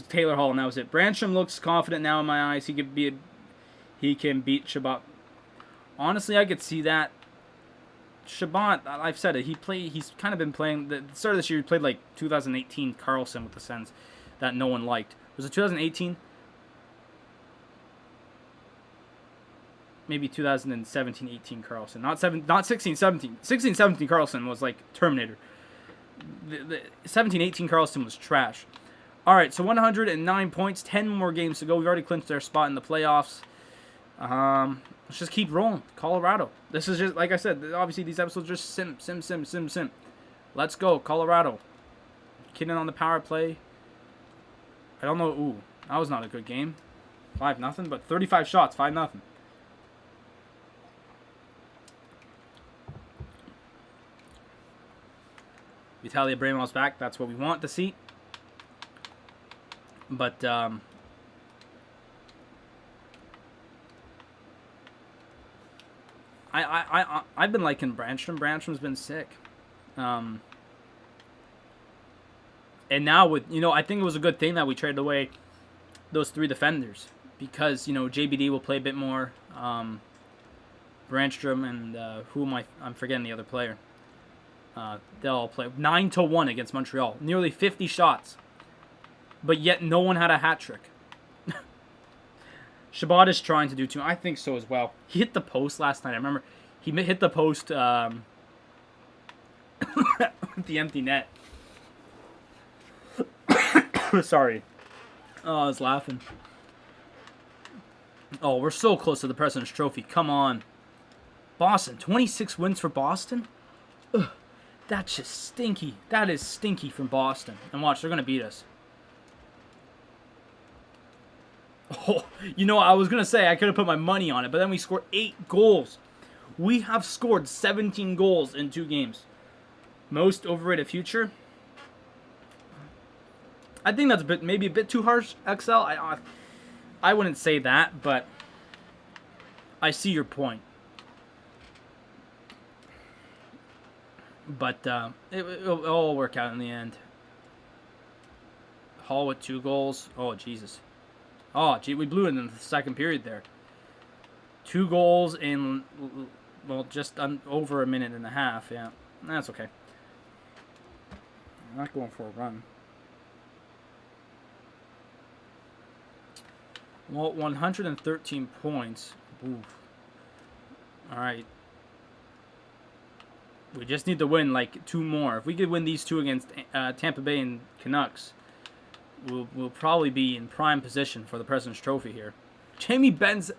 Taylor Hall, and that was it. Branstrom looks confident now in my eyes. He can beat Shabbat. Honestly, I could see that. Shabbat, I've said it. He's kind of been playing. The start of this year, he played like 2018 Carlson with the Sens that no one liked. Was it 2018? Maybe 2017-18 Carlson. Not 16-17. 16-17 Carlson was like Terminator. The 17-18 Carlson was trash. All right, so 109 points, 10 more games to go. We've already clinched our spot in the playoffs. Let's just keep rolling. Colorado. This is just, like I said, obviously these episodes are just sim. Let's go, Colorado. Kidding on the power play. I don't know. Ooh, that was not a good game. 5-0, but 35 shots, 5-0. Vitaly Abramov's back. That's what we want to see. But I've been liking Branstrom. Branstrom's been sick. And now with, I think it was a good thing that we traded away those 3 defenders because, JBD will play a bit more. Branstrom and I'm forgetting the other player. They'll all play 9-1 against Montreal. Nearly 50 shots. But yet no one had a hat trick. Shabbat is trying to do too. I think so as well. He hit the post last night. I remember he hit the post with the empty net. Sorry. Oh, I was laughing. Oh, we're so close to the President's Trophy. Come on. Boston. 26 wins for Boston? Ugh. That's just stinky. That is stinky from Boston. And watch, they're going to beat us. Oh, I was going to say I could have put my money on it, but then we scored 8 goals. We have scored 17 goals in 2 games. Most overrated future? I think that's maybe a bit too harsh, XL. I wouldn't say that, but I see your point. But it'll all work out in the end. Hall with 2 goals. Oh, Jesus. Oh, gee, we blew it in the second period there. 2 goals in, just over a minute and a half. Yeah, that's okay. I'm not going for a run. Well, 113 points. Oof. All right. We just need to win like 2 more. If we could win these 2 against Tampa Bay and Canucks, we'll probably be in prime position for the President's Trophy here. Jamie Benn's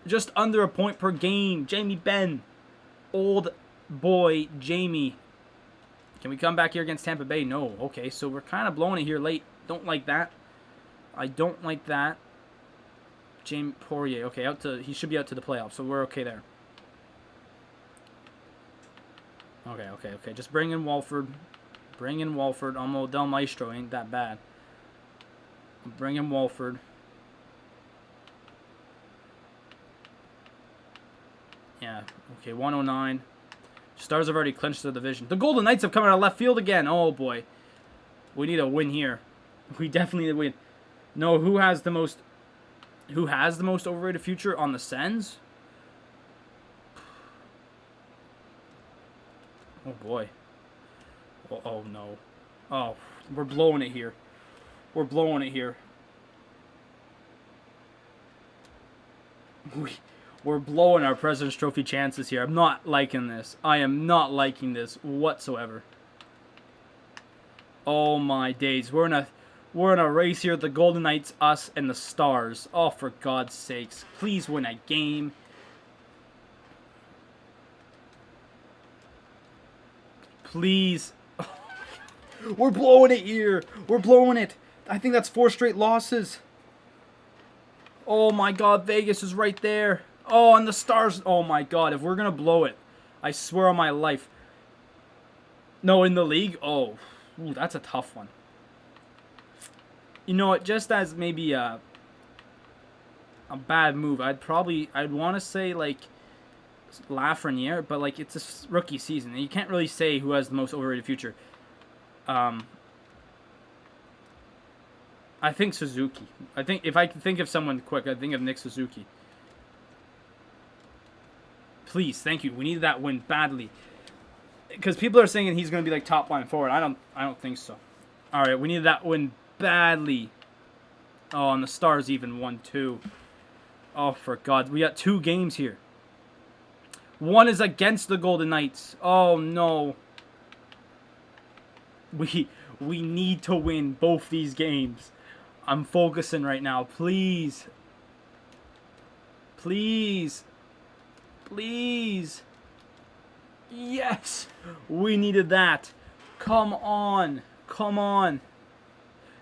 just under a point per game. Jamie Benn. Old boy Jamie. Can we come back here against Tampa Bay? No. Okay, so we're kind of blowing it here late. Don't like that. I don't like that. James Poirier. Okay, he should be out to the playoffs, so we're okay there. Okay. Just bring in Walford. Almo Del Maestro ain't that bad. Bring in Walford. Yeah, okay, 109. Stars have already clinched the division. The Golden Knights have come out of left field again. Oh, boy. We need a win here. We definitely need a win. No, who has the most overrated future on the Sens? Oh, boy. Oh, no. Oh, we're blowing it here. We're blowing it here. We're blowing our President's Trophy chances here. I'm not liking this. I am not liking this whatsoever. Oh, my days. We're in a race here. The Golden Knights, us, and the Stars. Oh, for God's sakes. Please win a game. Please. We're blowing it here. We're blowing it. I think that's 4 straight losses. Oh my God, Vegas is right there. Oh, and the Stars. Oh my God, if we're gonna blow it, I swear on my life. No, in the league. Oh, ooh, that's a tough one. You know what? Just as maybe a bad move, I'd want to say like Lafreniere, but like it's a rookie season, and you can't really say who has the most overrated future. I think Suzuki. I think if I can think of someone quick, I think of Nick Suzuki. Please, thank you. We need that win badly, because people are saying he's going to be like top line forward. I don't think so. All right, we need that win badly. Oh, and the Stars even won too. Oh, for God, we got 2 games here. One is against the Golden Knights. Oh no. We need to win both these games. I'm focusing right now. Please. Please. Please. Yes. We needed that. Come on. Come on.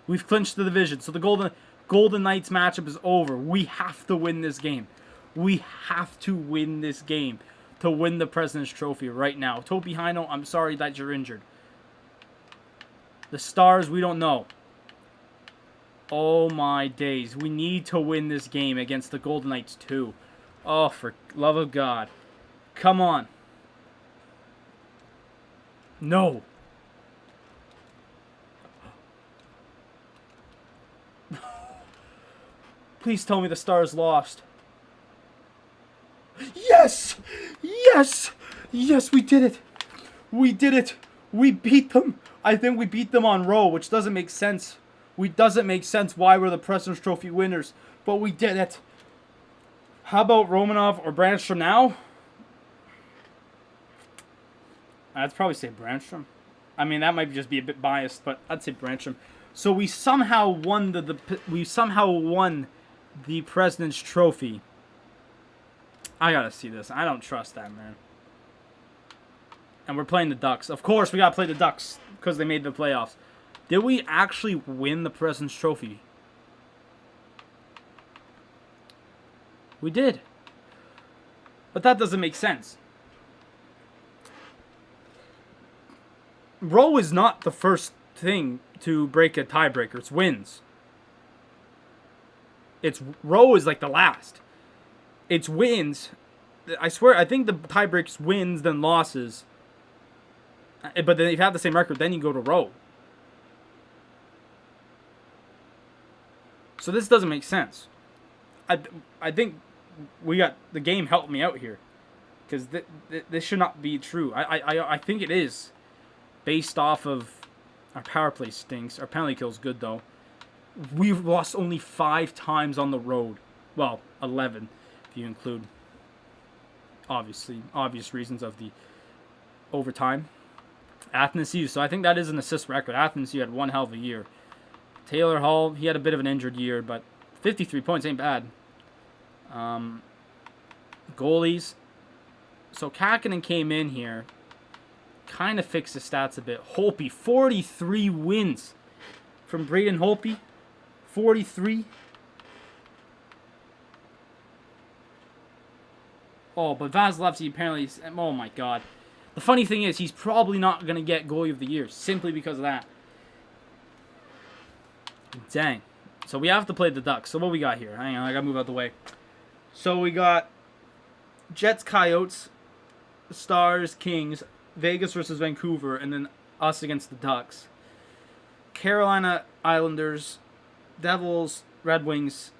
We've clinched the division. So the Golden Knights matchup is over. We have to win this game. We have to win this game to win the President's Trophy right now. Topi Hino, I'm sorry that you're injured. The Stars, we don't know. Oh my days. We need to win this game against the Golden Knights too. Oh, for love of God. Come on. No. Please tell me the Stars lost. Yes! Yes! Yes, we did it. We did it. We beat them. I think we beat them on row, which doesn't make sense. Doesn't make sense why we're the President's Trophy winners, but we did it. How about Romanov or Brandstrom now? I'd probably say Brandstrom. I mean, that might just be a bit biased, but I'd say Brandstrom. So we somehow won the President's Trophy. I gotta see this. I don't trust that, man. And we're playing the Ducks. Of course, we gotta play the Ducks because they made the playoffs. Did we actually win the President's Trophy? We did. But that doesn't make sense. Row is not the first thing to break a tiebreaker. It's wins. Row is like the last. It's wins. I swear, I think the tiebreakers wins, then losses. But then if you have the same record, then you go to row. So this doesn't make sense. I think we got the game helped me out here, because this should not be true. I think it is, based off of our power play stinks. Our penalty kill's good though. We've lost only 5 times on the road. Well, 11 if you include obvious reasons of the overtime. Athanasiou, so I think that is an assist record. Athanasiou had one hell of a year. Taylor Hall, he had a bit of an injured year, but 53 points ain't bad. Goalies. So Kraken came in here, kind of fixed the stats a bit. Holtby, 43 wins from Braden Holtby. 43. Oh, but Vasilevsky apparently, oh my God. The funny thing is, he's probably not going to get Goalie of the Year, simply because of that. Dang. So we have to play the Ducks. So what we got here? Hang on, I got to move out the way. So we got Jets, Coyotes, Stars, Kings, Vegas versus Vancouver, and then us against the Ducks. Carolina Islanders, Devils, Red Wings,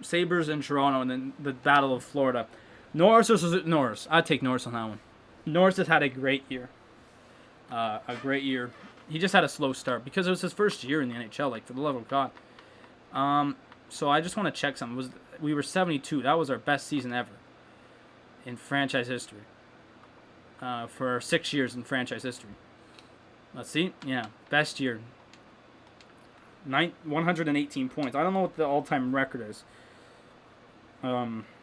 Sabres, and Toronto, and then the Battle of Florida. Norris versus Norris. I'd take Norris on that one. Norris has had a great year. He just had a slow start because it was his first year in the NHL, like, for the love of God. So I just want to check something. We were 72. That was our best season ever in franchise history. For 6 years in franchise history. Let's see. Yeah, best year. 118 points. I don't know what the all-time record is.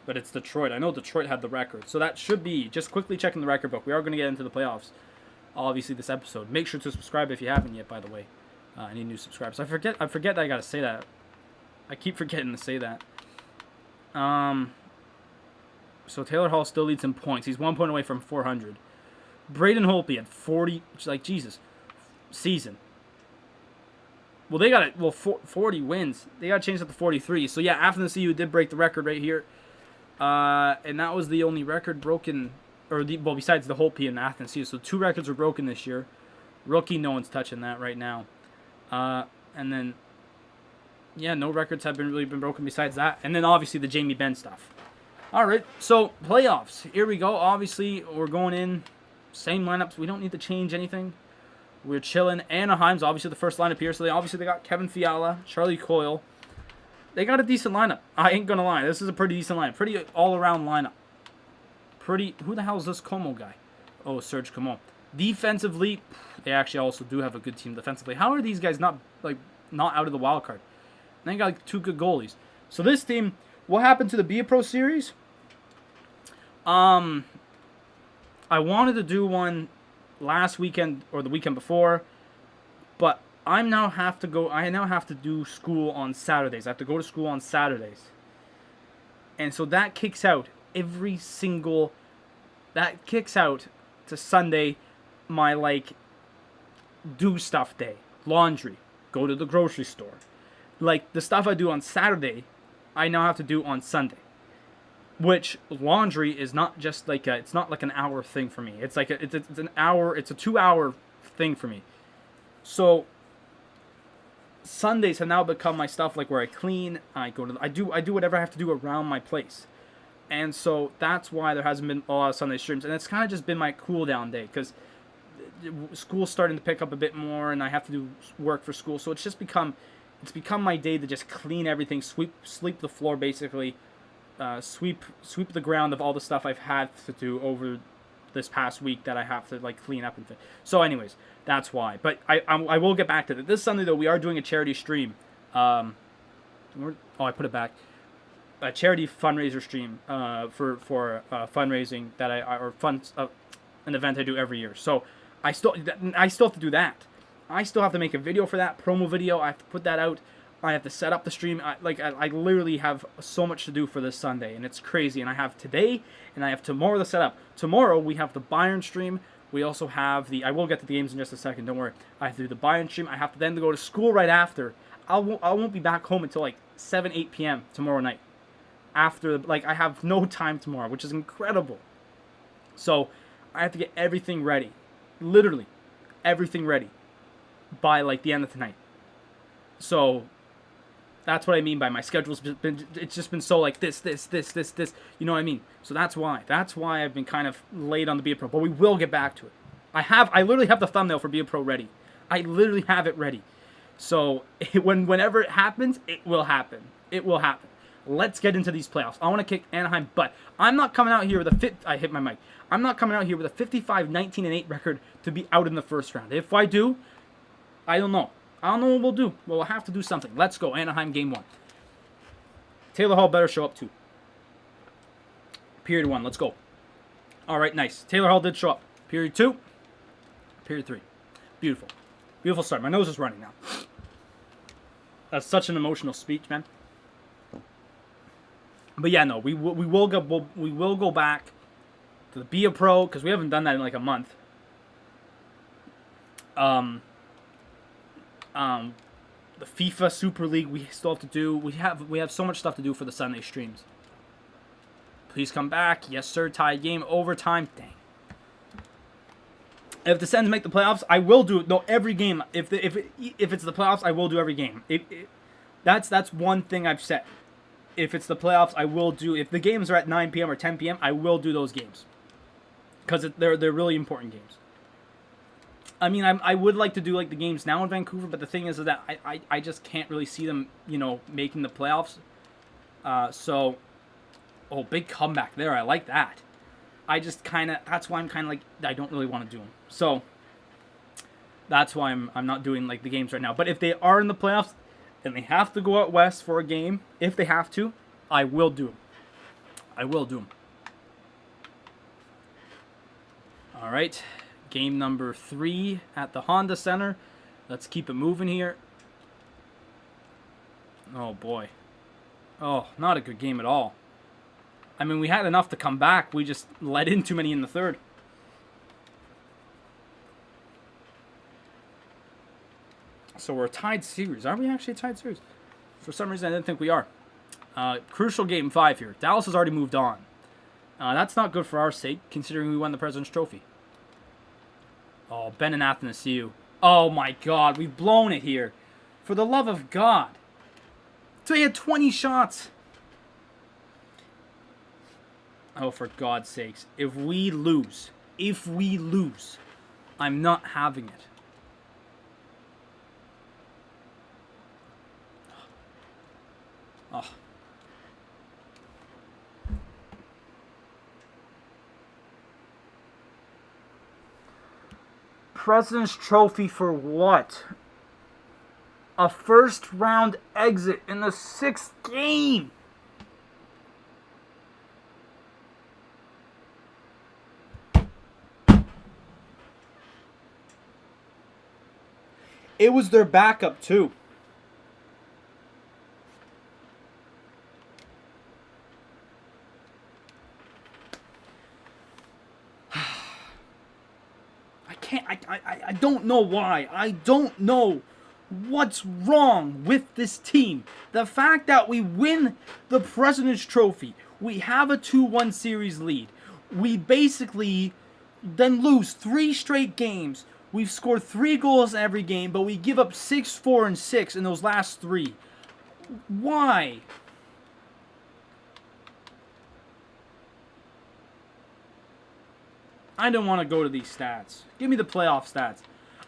But it's Detroit. I know Detroit had the record. So that should be, just quickly checking the record book. We are going to get into the playoffs, obviously, this episode. Make sure to subscribe if you haven't yet, by the way. I need new subscribers. I forget that I got to say that I keep forgetting to say that. So Taylor Hall still leads in points. He's 1 point away from 400. Braden Holtby had 40. Like, Jesus. Season. Well, they got it. Well, 40 wins. They got to change that to 43. So, yeah, after the CU did break the record right here. And that was the only record broken. Well, besides the Holtby and Athens CU. So, 2 records were broken this year. Rookie, no one's touching that right now. And then, yeah, no records have really been broken besides that. And then, obviously, the Jamie Benn stuff. All right, so playoffs. Here we go. Obviously, we're going in. Same lineups. We don't need to change anything. We're chilling. Anaheim's obviously the first lineup here. So, they got Kevin Fiala, Charlie Coyle. They got a decent lineup. I ain't going to lie. This is a pretty decent lineup. Pretty all-around lineup. Who the hell is this Como guy? Oh, Serge Como. Defensively, they actually also do have a good team defensively. How are these guys not out of the wild card? They got like 2 good goalies. So this team, what happened to the Be a Pro series? I wanted to do one last weekend or the weekend before, but I now have to do school on Saturdays. I have to go to school on Saturdays. And so that kicks out to Sunday, my do stuff day. Laundry, go to the grocery store. Like the stuff I do on Saturday, I now have to do on Sunday. Which laundry is not just it's not like an hour thing for me. It's like it's an hour. It's a 2-hour thing for me. So Sundays have now become my stuff, like where I clean. I do whatever I have to do around my place, and so that's why there hasn't been a lot of Sunday streams. And it's kind of just been my cool down day because school's starting to pick up a bit more, and I have to do work for school. So it's become my day to just clean everything, sweep the floor basically. Sweep the ground of all the stuff I've had to do over this past week that I have to clean up and things. So anyways, that's why. But I will get back to that. This Sunday though, we are doing a charity stream. I put it back. A charity fundraiser stream for fundraising that an event I do every year. So I still have to do that. I still have to make a video for that promo video. I have to put that out. I have to set up the stream. I literally have so much to do for this Sunday, and it's crazy. And I have today, and I have tomorrow to set up. Tomorrow, we have the Bayern stream. We also have I will get to the games in just a second, don't worry. I have to do the Bayern stream. I have to then go to school right after. I won't be back home until 7, 8 p.m. tomorrow night. After, I have no time tomorrow, which is incredible. So, I have to get everything ready. Literally, everything ready by, the end of tonight. So that's what I mean by my schedule's just been so this. You know what I mean? So that's why I've been kind of late on the Be a Pro. But we will get back to it. I literally have the thumbnail for Be a Pro ready. I literally have it ready. So whenever it happens, it will happen. It will happen. Let's get into these playoffs. I want to kick Anaheim, but I'm not coming out here with I hit my mic. I'm not coming out here with a 55-19-8 record to be out in the first round. If I do, I don't know. I don't know what we'll do. We'll have to do something. Let's go. Anaheim game 1. Taylor Hall better show up too. Period 1. Let's go. All right, nice. Taylor Hall did show up. Period 2. Period 3. Beautiful. Beautiful start. My nose is running now. That's such an emotional speech, man. But yeah, no, we will go back to the Be a Pro because we haven't done that in a month. The FIFA Super League we still have to do. We have so much stuff to do for the Sunday streams. Please come back. Yes, sir. Tied game. Overtime. Dang. If the Sens make the playoffs, I will do it. No, every game. If it's the playoffs, I will do every game. That's one thing I've said. If it's the playoffs, I will do. If the games are at 9 p.m. or 10 p.m., I will do those games because they're really important games. I mean, I would like to do the games now in Vancouver, but the thing is that I just can't really see them, making the playoffs. Big comeback there. I like that. That's why I'm kind of I don't really want to do them. So that's why I'm not doing the games right now. But if they are in the playoffs and they have to go out west for a game, if they have to, I will do them. I will do them. All right. Game number 3 at the Honda Center. Let's keep it moving here. Oh, boy. Oh, not a good game at all. I mean, we had enough to come back. We just let in too many in the third. So we're a tied series. Are we actually a tied series? For some reason, I didn't think we are. Crucial game 5 here. Dallas has already moved on. That's not good for our sake, considering we won the President's Trophy. Oh, Ben and Athanasiou. Oh my God, we've blown it here. For the love of God. So he had 20 shots. Oh, for God's sakes. If we lose, I'm not having it. Oh. President's Trophy for what? A first round exit in the 6th game. It was their backup too. I don't know why. I don't know what's wrong with this team. The fact that we win the President's Trophy, we have a 2-1 series lead. We basically then lose 3 straight games. We've scored 3 goals in every game, but we give up 6, 4, and 6 in those last 3. Why? I don't want to go to these stats. Give me the playoff stats.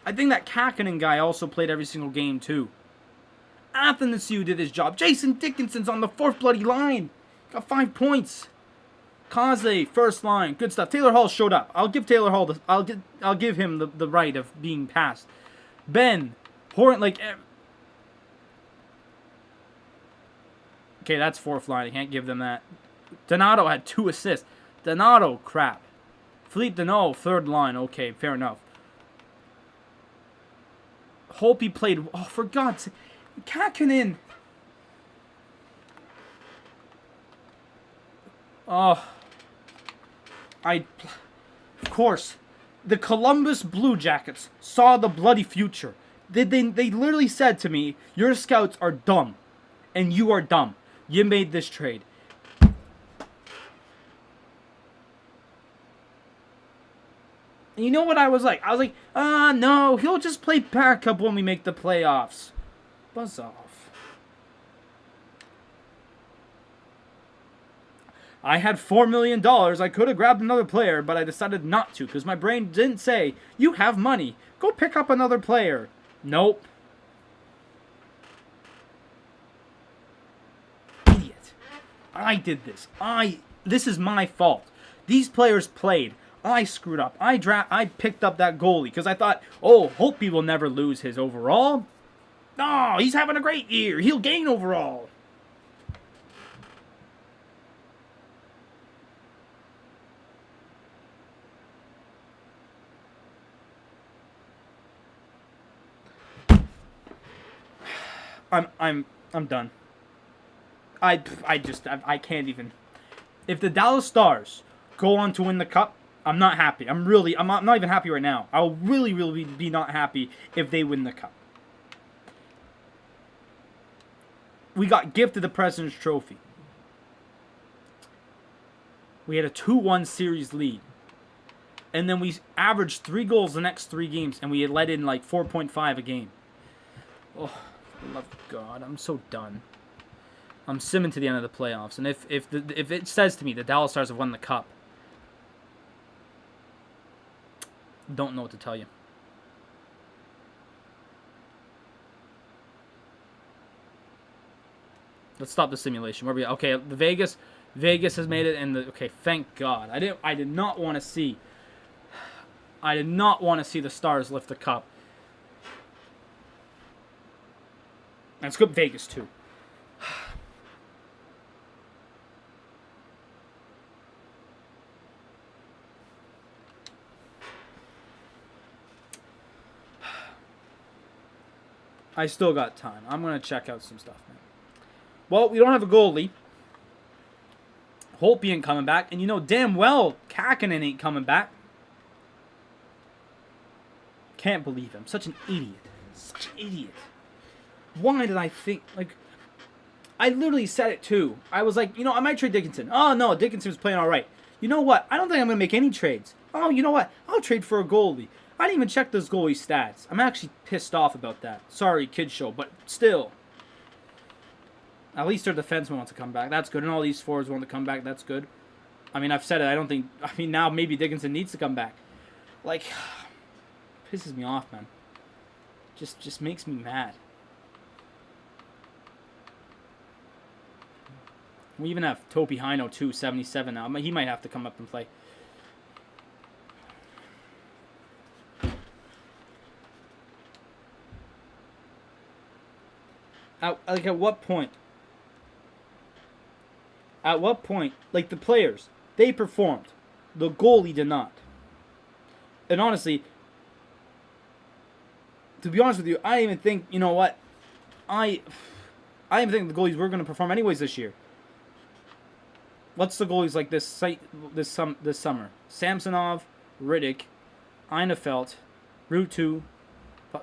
I think that Kraken guy also played every single game too. Athanasiou did his job. Jason Dickinson's on the 4th bloody line. Got 5 points. Kaze, first line. Good stuff. Taylor Hall showed up. I'll give Taylor Hall I'll give him the right of being passed. Ben, Horn, like... Okay, that's 4th line. I can't give them that. Donato had 2 assists. Donato, crap. Philippe Deneau, 3rd line. Okay, fair enough. Hope he played... Oh, for God's sake. Kakinen. Oh. Of course. The Columbus Blue Jackets saw the bloody future. They literally said to me, your scouts are dumb. And you are dumb. You made this trade. You know what I was like? I was like, no, he'll just play backup when we make the playoffs. Buzz off. I had $4 million. I could have grabbed another player, but I decided not to because my brain didn't say, you have money. Go pick up another player. Nope. Idiot. I did this. This is my fault. These players played. I screwed up. I picked up that goalie because I thought, oh, hope he will never lose his overall. No, he's having a great year. He'll gain overall. I'm done. I can't even. If the Dallas Stars go on to win the cup, I'm not happy. I'm not even happy right now. I'll really be not happy if they win the cup. We got gifted the President's Trophy. We had a 2-1 series lead. And then we averaged 3 goals the next 3 games, and we had let in like 4.5 a game. Oh, for the love of God, I'm so done. I'm simming to the end of the playoffs, and if it says to me the Dallas Stars have won the cup, don't know what to tell you. Let's stop the simulation. Where we okay? The Vegas has made it, and okay, thank God. I did not want to see. I did not want to see the Stars lift the cup. And it's good Vegas too. I still got time. I'm going to check out some stuff, man. Well, we don't have a goalie. Holtby ain't coming back. And you know damn well Kraken ain't coming back. Can't believe him. Such an idiot. Such an idiot. Why did I think... Like, I literally said it too. I was like, you know, I might trade Dickinson. Oh, no, Dickinson was playing all right. You know what? I don't think I'm going to make any trades. Oh, you know what? I'll trade for a goalie. I didn't even check those goalie stats. I'm actually pissed off about that. Sorry, kid show, but still. At least their defenseman wants to come back. That's good. And all these forwards want to come back. That's good. I mean, I've said it. I don't think... I mean, now maybe Dickinson needs to come back. Like, pisses me off, man. Just makes me mad. We even have Topi Hino, too, 77 now. He might have to come up and play. Like, at what point? At what point, like, the players, they performed. The goalie did not. And honestly, to be honest with you, I even think, you know what? I even think the goalies were going to perform anyways this year. What's the goalies like this summer? Samsonov, Riddick, Einefeld, Ruutu.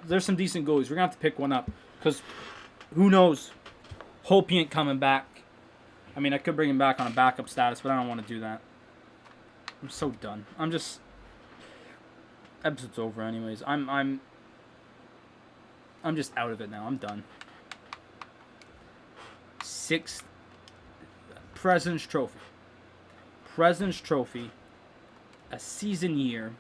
There's some decent goalies. We're going to have to pick one up. Because who knows? Hope he ain't coming back. I mean, I could bring him back on a backup status, but I don't want to do that. I'm so done. I'm just... Episode's over anyways. I'm just out of it now. I'm done. 6th President's Trophy. President's Trophy. A season year.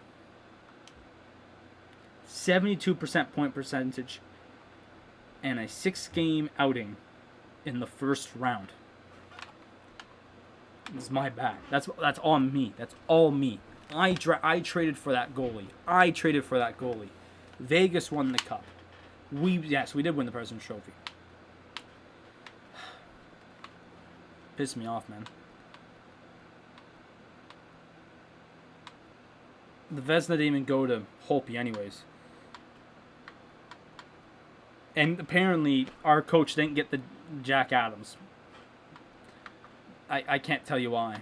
72% point percentage. And a 6-game outing in the first round. It's my bad. That's on me. That's all me. I traded for that goalie. Vegas won the cup. Yes, we did win the President's Trophy. Pissed me off, man. The Vezina didn't even go to Holtby anyways. And apparently our coach didn't get the Jack Adams. I can't tell you why.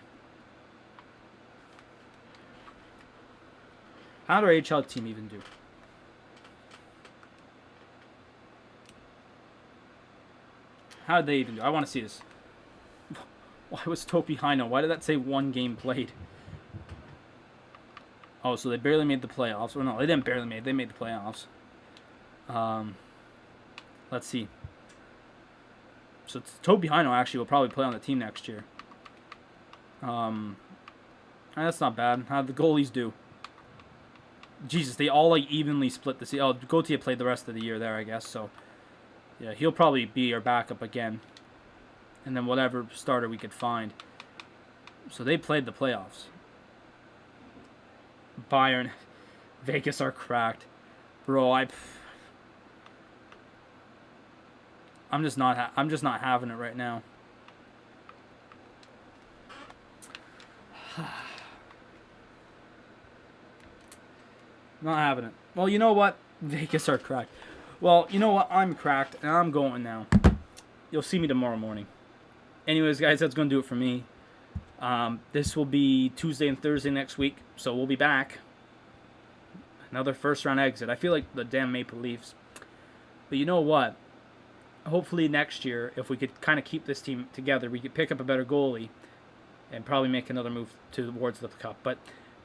How did our AHL team even do? How did they even do? I want to see this. Why was Topi Hino? Why did that say 1 game played? Oh, so they barely made the playoffs. Or no, they didn't barely made. They made the playoffs. Let's see. So Topi Hino actually will probably play on the team next year. That's not bad. How did the goalies do? Jesus, they all like evenly split the season. Oh, Gauthier played the rest of the year there, I guess. So, yeah, he'll probably be our backup again. And then whatever starter we could find. So they played the playoffs. Bayern, Vegas are cracked, bro. I'm just not having it right now. Not having it. Well, you know what? Vegas are cracked. Well, you know what? I'm cracked, and I'm going now. You'll see me tomorrow morning. Anyways, guys, that's going to do it for me. This will be Tuesday and Thursday next week, so we'll be back. Another first-round exit. I feel like the damn Maple Leafs. But you know what? Hopefully next year, if we could kind of keep this team together, we could pick up a better goalie and probably make another move towards the cup. But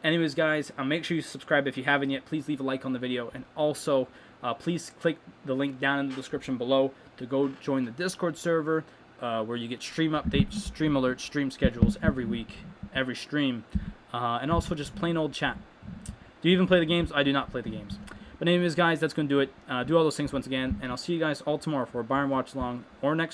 anyways, guys, make sure you subscribe if you haven't yet. Please leave a like on the video. And also, please click the link down in the description below to go join the Discord server where you get stream updates, stream alerts, stream schedules every week, every stream. And also just plain old chat. Do you even play the games? I do not play the games. But anyways, guys, that's going to do it. Do all those things once again. And I'll see you guys all tomorrow for a Bayern Watch Along or next